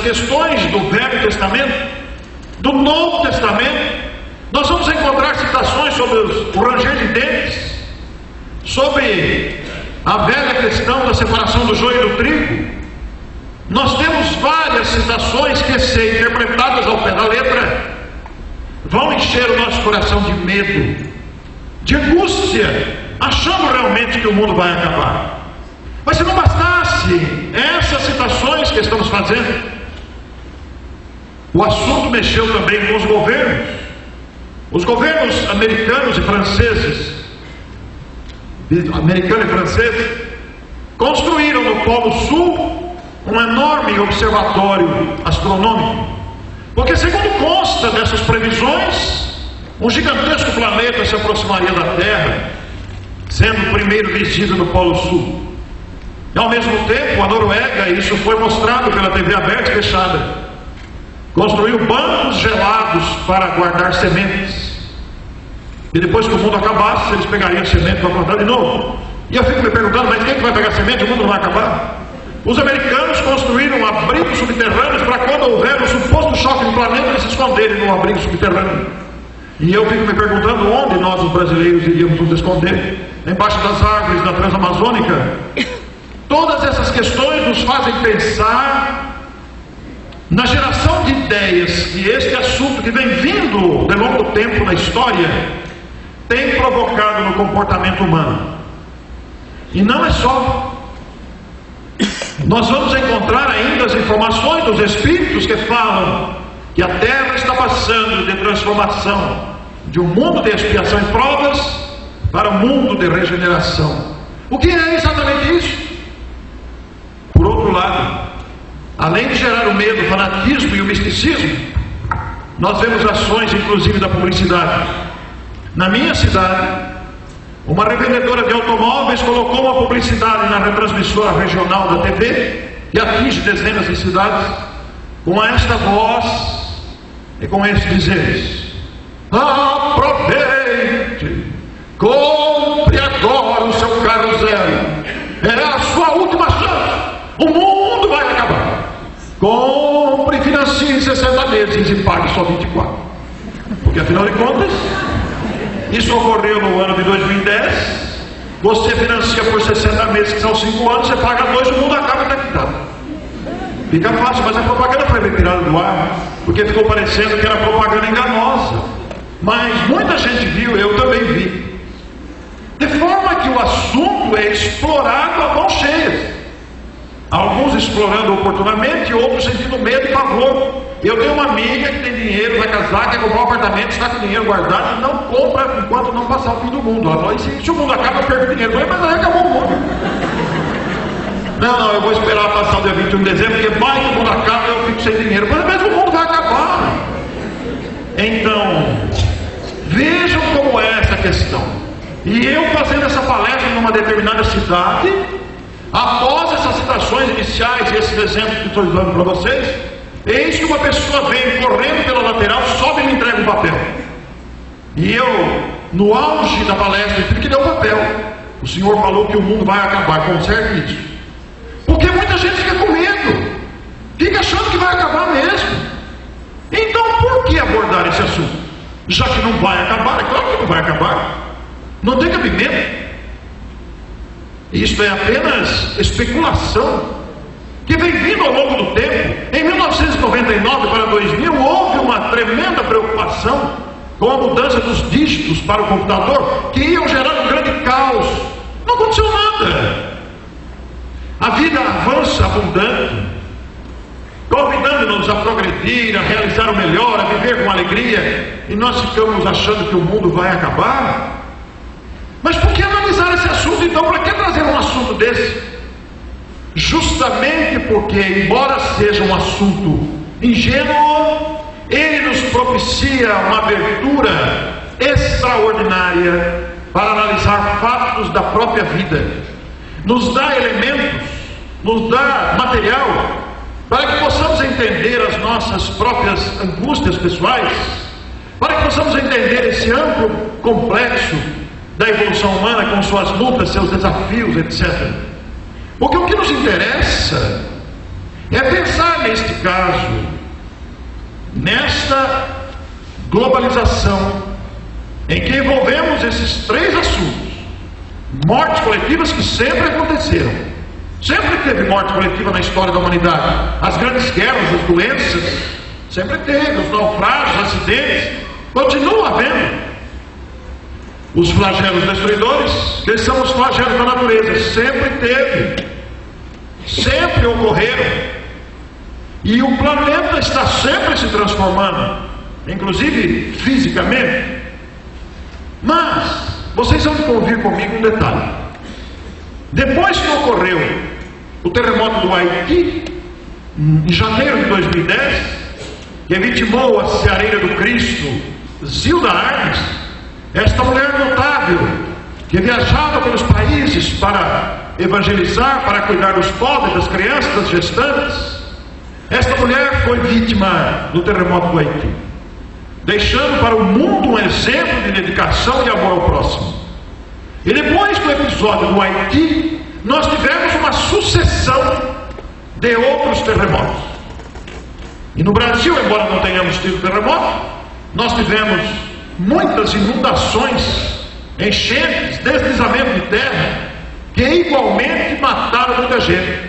questões do Velho Testamento, do Novo Testamento, nós vamos encontrar citações sobre o ranger de dentes, sobre a velha questão da separação do joio e do trigo. Nós temos várias citações que, se interpretadas ao pé da letra, vão encher o nosso coração de medo, de angústia, achando realmente que o mundo vai acabar. Mas se não bastasse essas citações que estamos fazendo, o assunto mexeu também com os governos. Os governos americanos e franceses, construíram no Polo Sul um enorme observatório astronômico, porque, segundo consta dessas previsões, um gigantesco planeta se aproximaria da Terra, sendo o primeiro visível no Polo Sul. E, ao mesmo tempo, a Noruega, e isso foi mostrado pela TV aberta e fechada, construiu bancos gelados para guardar sementes. E depois que o mundo acabasse, eles pegariam a semente para plantar de novo. E eu fico me perguntando, mas quem que vai pegar semente? O mundo não vai acabar? Os americanos construíram abrigos subterrâneos para, quando houver um suposto choque no planeta, eles se esconderem no abrigo subterrâneo. E eu fico me perguntando onde nós, os brasileiros, iríamos nos esconder? Embaixo das árvores da Transamazônica? Todas essas questões nos fazem pensar na geração de ideias que este assunto, que vem vindo de longo tempo na história, tem provocado no comportamento humano. E não é só. Nós vamos encontrar ainda as informações dos Espíritos que falam que a Terra está passando de transformação de um mundo de expiação e provas para um mundo de regeneração. O que é exatamente isso? Por outro lado, além de gerar o medo, o fanatismo e o misticismo, nós vemos ações inclusive da publicidade. Na minha cidade, uma revendedora de automóveis colocou uma publicidade na retransmissora regional da TV, que atinge dezenas de cidades, com esta voz e com estes dizeres: aproveite, compre agora o seu carro zero, é a sua última chance, o mundo vai acabar. Compre e financie em 60 meses e pague só 24, porque afinal de contas, isso ocorreu no ano de 2010. Você financia por 60 meses, que são 5 anos, você paga 2, o mundo acaba e está quitado. Fica fácil, mas a propaganda foi retirada do ar, porque ficou parecendo que era propaganda enganosa. Mas muita gente viu, eu também vi. De forma que o assunto é explorado a mãos cheias. Alguns explorando oportunamente, outros sentindo medo e pavor. Eu tenho uma amiga que tem dinheiro, vai casar, quer comprar um apartamento, está com dinheiro guardado e não compra enquanto não passar o fim do mundo. Ela falou: se o mundo acaba, eu perco dinheiro. Eu falei: mas aí acabou o mundo. Não, eu vou esperar passar o dia 21 de dezembro, porque vai que o mundo acaba e eu fico sem dinheiro. Mas mesmo o mundo vai acabar. Então, vejam como é essa questão. E eu fazendo essa palestra numa determinada cidade, após essas citações iniciais e esses exemplos que estou dando para vocês, eis que uma pessoa vem correndo pela lateral, sobe e me entrega um papel. E eu, no auge da palestra, tive que dar o papel. O senhor falou que o mundo vai acabar, conserte isso. Porque muita gente fica com medo, fica achando que vai acabar mesmo. Então por que abordar esse assunto? Já que não vai acabar, é claro que não vai acabar. Não tem cabimento. Isto é apenas especulação que vem vindo ao longo do tempo. Em 1999 para 2000 houve uma tremenda preocupação com a mudança dos dígitos para o computador, que iam gerar um grande caos. Não aconteceu nada. A vida avança abundante, convidando-nos a progredir, a realizar o melhor, a viver com alegria, e nós ficamos achando que o mundo vai acabar. Mas por que analisar esse assunto então? Para que trazer um assunto desse? Justamente porque, embora seja um assunto ingênuo, ele nos propicia uma abertura extraordinária para analisar fatos da própria vida. Nos dá elementos, nos dá material para que possamos entender as nossas próprias angústias pessoais, para que possamos entender esse amplo complexo da evolução humana com suas lutas, seus desafios, etc. Porque o que nos interessa é pensar neste caso, nesta globalização, em que envolvemos esses três assuntos: mortes coletivas que sempre aconteceram, sempre teve morte coletiva na história da humanidade, as grandes guerras, as doenças, sempre teve, os naufrágios, acidentes, continua havendo, os flagelos destruidores, que são os flagelos da natureza, sempre teve, sempre ocorreram, e o planeta está sempre se transformando, inclusive fisicamente. Mas vocês vão convir comigo um detalhe: depois que ocorreu o terremoto do Haiti, em janeiro de 2010, que vitimou a ceareira do Cristo, Zilda Arnes, esta mulher notável, que viajava pelos países para evangelizar, para cuidar dos pobres, das crianças, das gestantes, esta mulher foi vítima do terremoto do Haiti, deixando para o mundo um exemplo de dedicação e amor ao próximo. E depois do episódio do Haiti, nós tivemos uma sucessão de outros terremotos. E no Brasil, embora não tenhamos tido terremoto, nós tivemos muitas inundações, enchentes, deslizamento de terra, que igualmente mataram muita gente,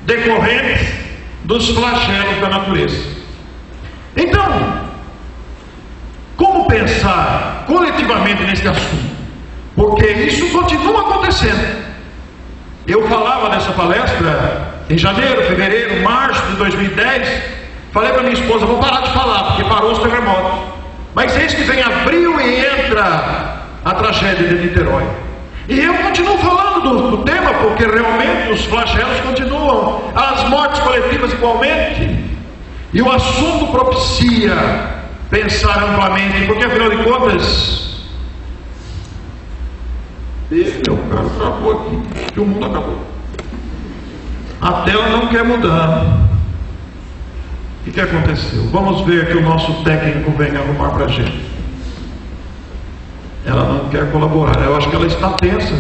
decorrentes dos flagelos da natureza. Então, como pensar coletivamente neste assunto? Porque isso continua acontecendo. Eu falava nessa palestra em janeiro, fevereiro, março de 2010. Falei para minha esposa: vou parar de falar, porque parou os terremotos. Mas eis que vem abril e entra a tragédia de Niterói. E eu continuo falando do tema, porque realmente os flagelos continuam, as mortes coletivas igualmente. E o assunto propicia pensar amplamente, porque afinal de contas, meu caro, acabou aqui, que o mundo acabou. A tela não quer mudar. O que aconteceu? Vamos ver que o nosso técnico vem arrumar para a gente. Ela não quer colaborar. Eu acho que ela está tensa.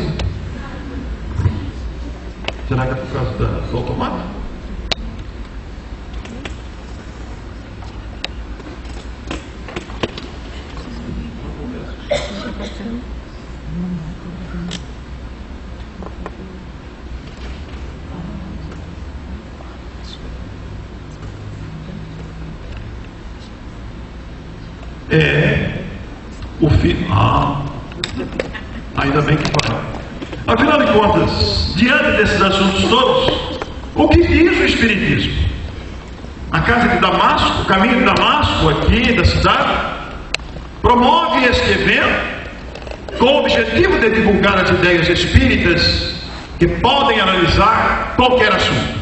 Será que é por causa do automático? O filho. Ainda bem que vai. Afinal de contas, diante desses assuntos todos, o que diz o Espiritismo? A casa de Damasco, o caminho de Damasco, aqui da cidade, promove este evento com o objetivo de divulgar as ideias espíritas que podem analisar qualquer assunto,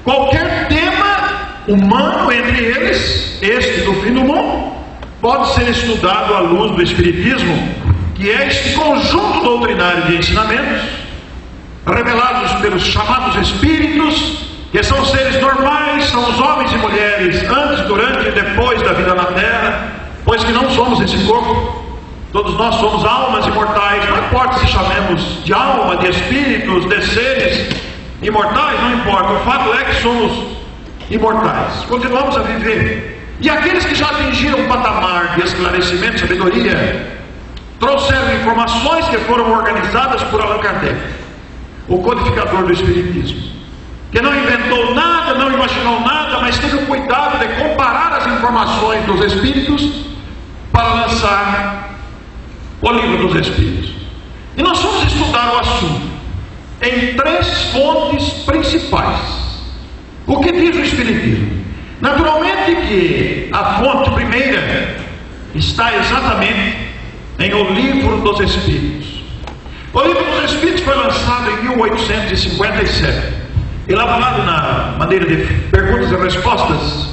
qualquer tema humano, entre eles este do fim do mundo, pode ser estudado à luz do Espiritismo, que é este conjunto doutrinário de ensinamentos revelados pelos chamados Espíritos, que são seres normais, são os homens e mulheres antes, durante e depois da vida na Terra, pois que não somos esse corpo. Todos nós somos almas imortais, não importa se chamemos de alma, de espíritos, de seres imortais, não importa, o fato é que somos imortais, continuamos a viver. E aqueles que já atingiram um patamar de esclarecimento e sabedoria, trouxeram informações que foram organizadas por Allan Kardec, o codificador do Espiritismo, que não inventou nada, não imaginou nada, mas teve o cuidado de comparar as informações dos Espíritos para lançar o livro dos Espíritos. E nós vamos estudar o assunto em três fontes principais. O que diz o Espiritismo? Naturalmente que a fonte primeira está exatamente em O Livro dos Espíritos. O Livro dos Espíritos foi lançado em 1857. Elaborado na maneira de perguntas e respostas,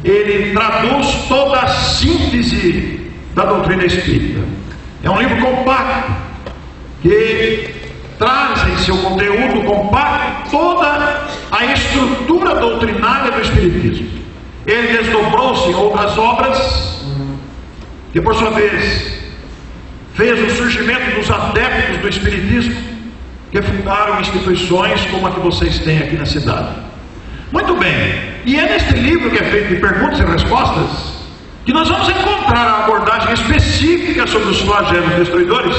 ele traduz toda a síntese da doutrina espírita. É um livro compacto, que traz em seu conteúdo compacto toda a estrutura doutrinária do Espiritismo. Ele desdobrou-se em outras obras, que por sua vez fez o surgimento dos adeptos do Espiritismo, que fundaram instituições como a que vocês têm aqui na cidade. Muito bem, e é neste livro que é feito de perguntas e respostas que nós vamos encontrar a abordagem específica sobre os flagelos destruidores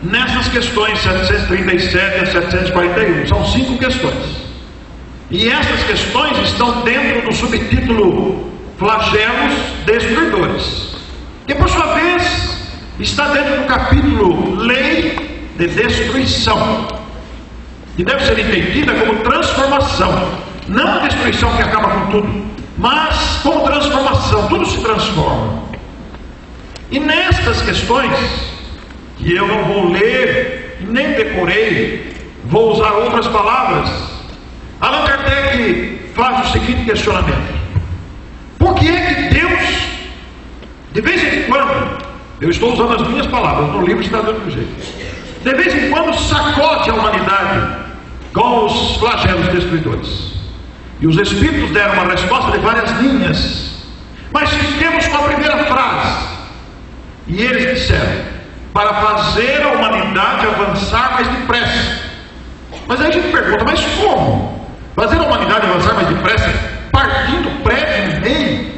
nessas questões 737 a 741. São 5 questões. E essas questões estão dentro do subtítulo Flagelos Destruidores, que por sua vez está dentro do capítulo Lei de Destruição, que deve ser entendida como transformação, não a destruição que acaba com tudo, mas como transformação, tudo se transforma. E nestas questões, que eu não vou ler, nem decorei, vou usar outras palavras, Allan Kardec faz o seguinte questionamento: por que é que Deus, de vez em quando, eu estou usando as minhas palavras, no livro está do outro jeito, de vez em quando sacode a humanidade com os flagelos destruidores? E os Espíritos deram uma resposta de várias linhas, mas fiquemos com a primeira frase, e eles disseram: para fazer a humanidade avançar mais depressa. Mas aí a gente pergunta, mas como? Fazer a humanidade avançar mais depressa, partindo o prédio no meio?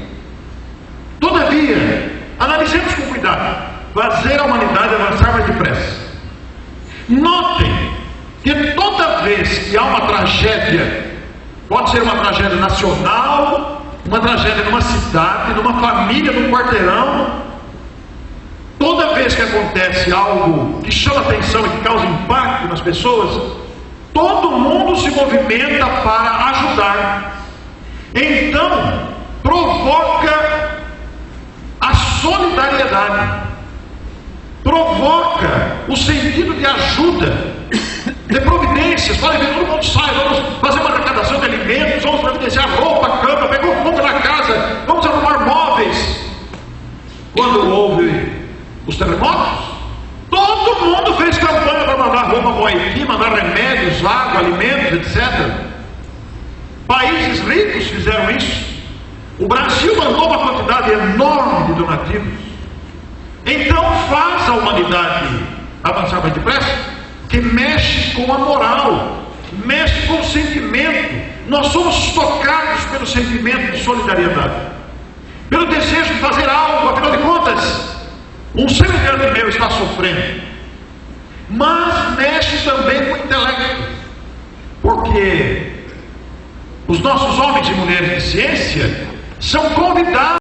Todavia, analisemos com cuidado. Fazer a humanidade avançar mais depressa. Notem que toda vez que há uma tragédia, pode ser uma tragédia nacional, uma tragédia numa cidade, numa família, num quarteirão, toda vez que acontece algo que chama atenção e que causa impacto nas pessoas, todo mundo se movimenta para ajudar. Então, provoca a solidariedade, provoca o sentido de ajuda, de providências. Pode ver, todo mundo sai, vamos fazer uma arrecadação de alimentos, vamos providenciar roupa, cama, pegar um pouco na casa, vamos arrumar móveis. Quando houve os terremotos, todo mundo fez campanha para mandar roupa para Haiti, mandar remédios, água, alimentos, etc. Países ricos fizeram isso. O Brasil mandou uma quantidade enorme de donativos. Então faz a humanidade avançar mais depressa, que mexe com a moral, mexe com o sentimento. Nós somos tocados pelo sentimento de solidariedade, pelo desejo de fazer algo. Afinal de contas, um semelhante meu está sofrendo. Mas mexe também com o intelecto, porque os nossos homens e mulheres de ciência são convidados